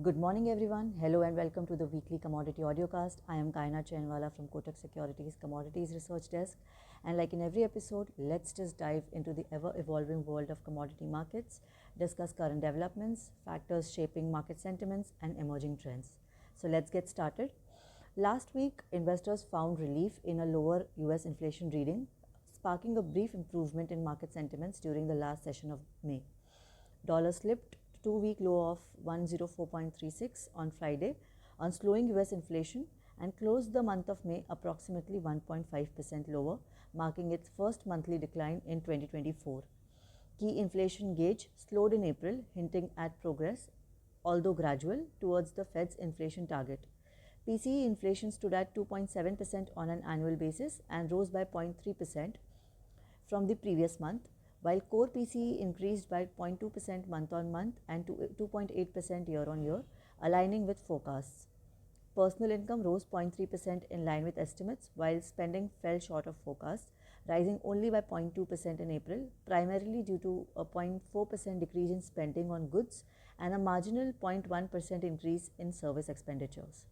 Good morning, everyone. Hello and welcome to the weekly commodity audiocast. I am Kaina Chainwala from Kotak Securities Commodities Research Desk. And like in every episode, let's just dive into the ever evolving world of commodity markets, discuss current developments, factors shaping market sentiments, and emerging trends. So let's get started. Last week, investors found relief in a lower US inflation reading, sparking a brief improvement in market sentiments during the last session of May. Dollar slipped to two-week low of 104.36 on Friday on slowing US inflation and closed the month of May approximately 1.5% lower, marking its first monthly decline in 2024. Key inflation gauge slowed in April, hinting at progress, although gradual, towards the Fed's inflation target. PCE inflation stood at 2.7% on an annual basis and rose by 0.3% from the previous month, while core PCE increased by 0.2% month on month and 2.8% year on year, aligning with forecasts. Personal income rose 0.3% in line with estimates, while spending fell short of forecasts, rising only by 0.2% in April, primarily due to a 0.4% decrease in spending on goods and a marginal 0.1% increase in service expenditures.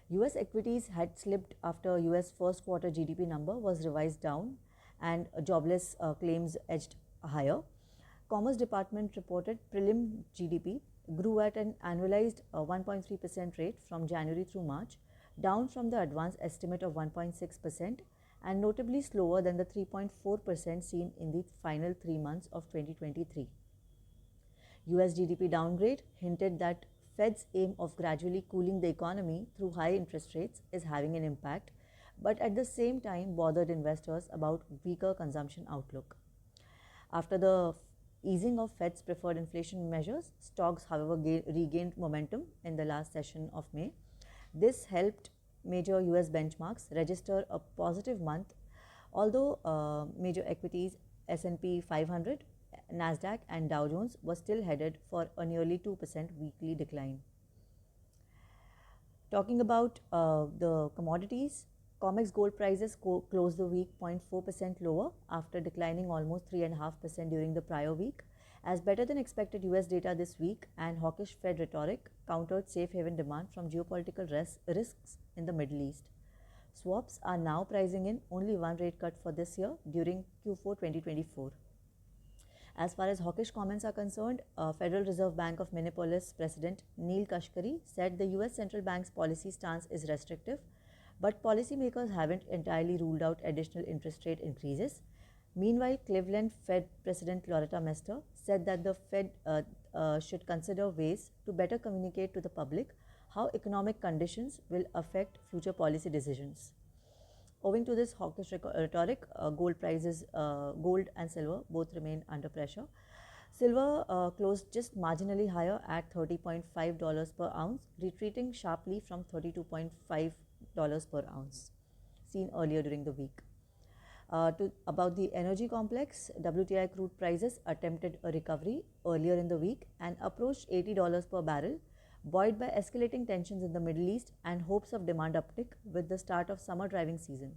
US equities had slipped after US first quarter GDP number was revised down and jobless claims edged higher. Commerce Department reported prelim GDP grew at an annualized 1.3% rate from January through March, down from the advanced estimate of 1.6% and notably slower than the 3.4% seen in the final 3 months of 2023. US GDP downgrade hinted that Fed's aim of gradually cooling the economy through high interest rates is having an impact, but at the same time bothered investors about weaker consumption outlook. After the easing of Fed's preferred inflation measures, stocks, however, regained momentum in the last session of May. This helped major US benchmarks register a positive month, although major equities S&P 500, Nasdaq and Dow Jones were still headed for a nearly 2% weekly decline. Talking about the commodities, COMEX gold prices closed the week 0.4% lower after declining almost 3.5% during the prior week, as better than expected US data this week and hawkish Fed rhetoric countered safe haven demand from geopolitical risks in the Middle East. Swaps are now pricing in only one rate cut for this year during Q4 2024. As far as hawkish comments are concerned, Federal Reserve Bank of Minneapolis President Neil Kashkari said the US central bank's policy stance is restrictive, but policymakers haven't entirely ruled out additional interest rate increases. Meanwhile, Cleveland Fed President Loretta Mester said that the Fed should consider ways to better communicate to the public how economic conditions will affect future policy decisions. Owing to this hawkish rhetoric, gold and silver both remain under pressure. Silver closed just marginally higher at $30.5 per ounce, retreating sharply from $32.5 per ounce seen earlier during the week. About the energy complex, WTI crude prices attempted a recovery earlier in the week and approached $80 per barrel, buoyed by escalating tensions in the Middle East and hopes of demand uptick with the start of summer driving season.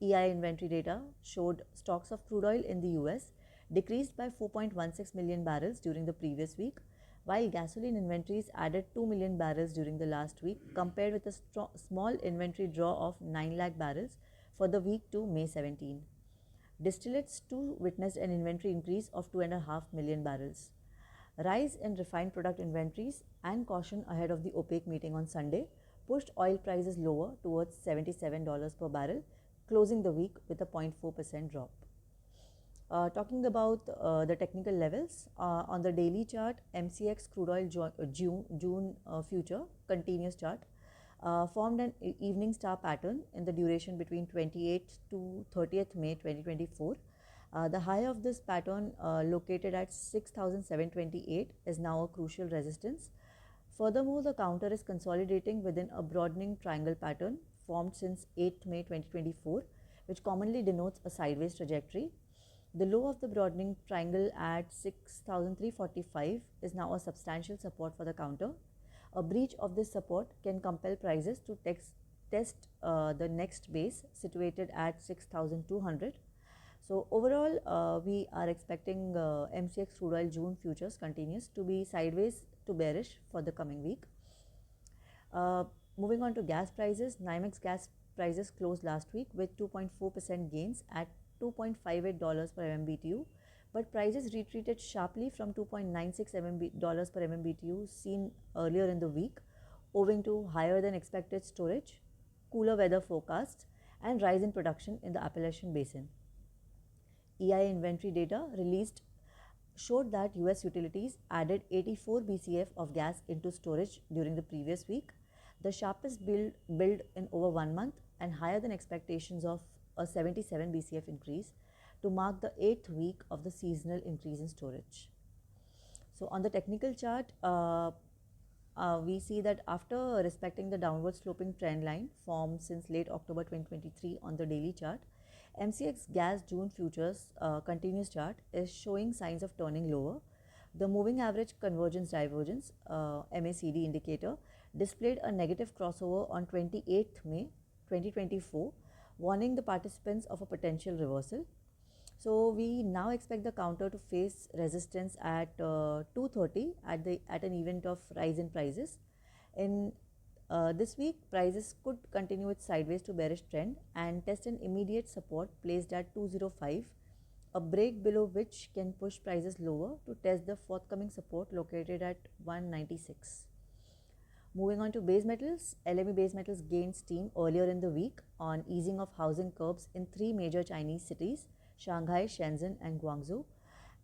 EI inventory data showed stocks of crude oil in the US decreased by 4.16 million barrels during the previous week, while gasoline inventories added 2 million barrels during the last week, compared with a small inventory draw of 9 lakh barrels for the week to May 17. Distillates too witnessed an inventory increase of 2.5 million barrels. Rise in refined product inventories and caution ahead of the OPEC meeting on Sunday pushed oil prices lower towards $77 per barrel, closing the week with a 0.4% drop. Talking about the technical levels, on the daily chart, MCX crude oil June future continuous chart formed an evening star pattern in the duration between 28th to 30th May 2024. The high of this pattern, located at 6,728, is now a crucial resistance. Furthermore, the counter is consolidating within a broadening triangle pattern formed since 8th May 2024, which commonly denotes a sideways trajectory. The low of the broadening triangle at 6,345 is now a substantial support for the counter. A breach of this support can compel prices to test the next base situated at 6,200. So overall, we are expecting MCX crude oil June futures continues to be sideways to bearish for the coming week. Moving on to gas prices, NYMEX gas prices closed last week with 2.4% gains at $2.58 per MMBTU, but prices retreated sharply from $2.96 per MMBTU seen earlier in the week, owing to higher than expected storage, cooler weather forecasts, and rise in production in the Appalachian Basin. EIA inventory data released showed that US utilities added 84 BCF of gas into storage during the previous week, the sharpest build in over 1 month and higher than expectations of a 77 BCF increase to mark the 8th week of the seasonal increase in storage. So on the technical chart, we see that after respecting the downward sloping trend line formed since late October 2023 on the daily chart, MCX gas June futures continuous chart is showing signs of turning lower. The moving average convergence divergence MACD indicator displayed a negative crossover on 28th May 2024, warning the participants of a potential reversal. So we now expect the counter to face resistance at 230 at an event of rise in prices. In this week, prices could continue its sideways to bearish trend and test an immediate support placed at 205, a break below which can push prices lower to test the forthcoming support located at 196. Moving on to base metals, LME base metals gained steam earlier in the week on easing of housing curbs in 3 major Chinese cities, Shanghai, Shenzhen and Guangzhou,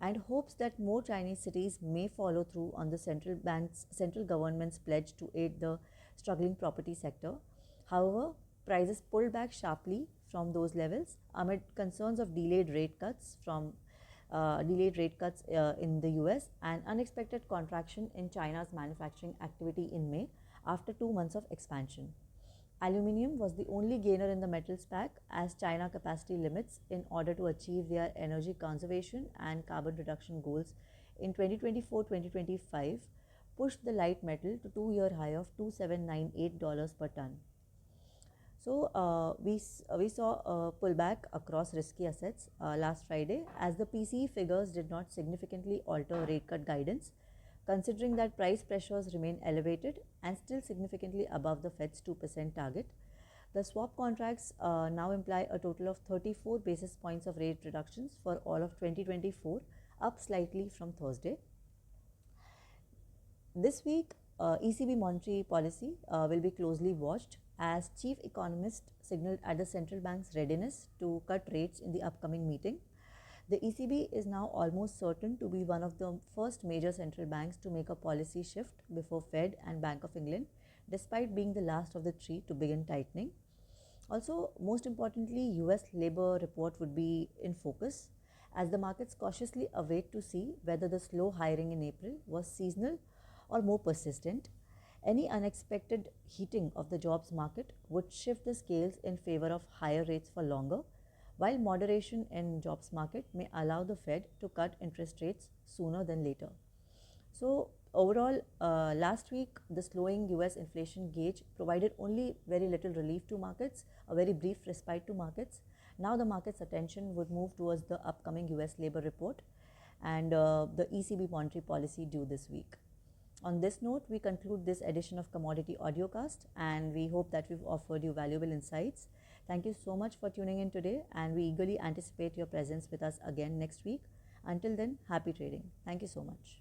and hopes that more Chinese cities may follow through on the central government's pledge to aid the struggling property sector. However, prices pulled back sharply from those levels amid concerns of delayed rate cuts in the US and unexpected contraction in China's manufacturing activity in May after 2 months of expansion. Aluminium was the only gainer in the metals pack as China capacity limits in order to achieve their energy conservation and carbon reduction goals in 2024-2025 pushed the light metal to 2-year high of $2,798 per ton. So we saw a pullback across risky assets last Friday as the PCE figures did not significantly alter rate cut guidance, considering that price pressures remain elevated and still significantly above the Fed's 2% target. The swap contracts now imply a total of 34 basis points of rate reductions for all of 2024, up slightly from Thursday. This week, ECB monetary policy will be closely watched as chief economist signaled at the central bank's readiness to cut rates in the upcoming meeting. The ECB is now almost certain to be one of the first major central banks to make a policy shift before Fed and Bank of England, despite being the last of the three to begin tightening. Also, most importantly, US labor report would be in focus as the markets cautiously await to see whether the slow hiring in April was seasonal or more persistent. Any unexpected heating of the jobs market would shift the scales in favor of higher rates for longer, while moderation in jobs market may allow the Fed to cut interest rates sooner than later. So overall, last week, the slowing US inflation gauge provided only very little relief to markets, a very brief respite to markets. Now the market's attention would move towards the upcoming US labor report and the ECB monetary policy due this week. On this note, we conclude this edition of Commodity Audiocast, and we hope that we've offered you valuable insights. Thank you so much for tuning in today, and we eagerly anticipate your presence with us again next week. Until then, happy trading. Thank you so much.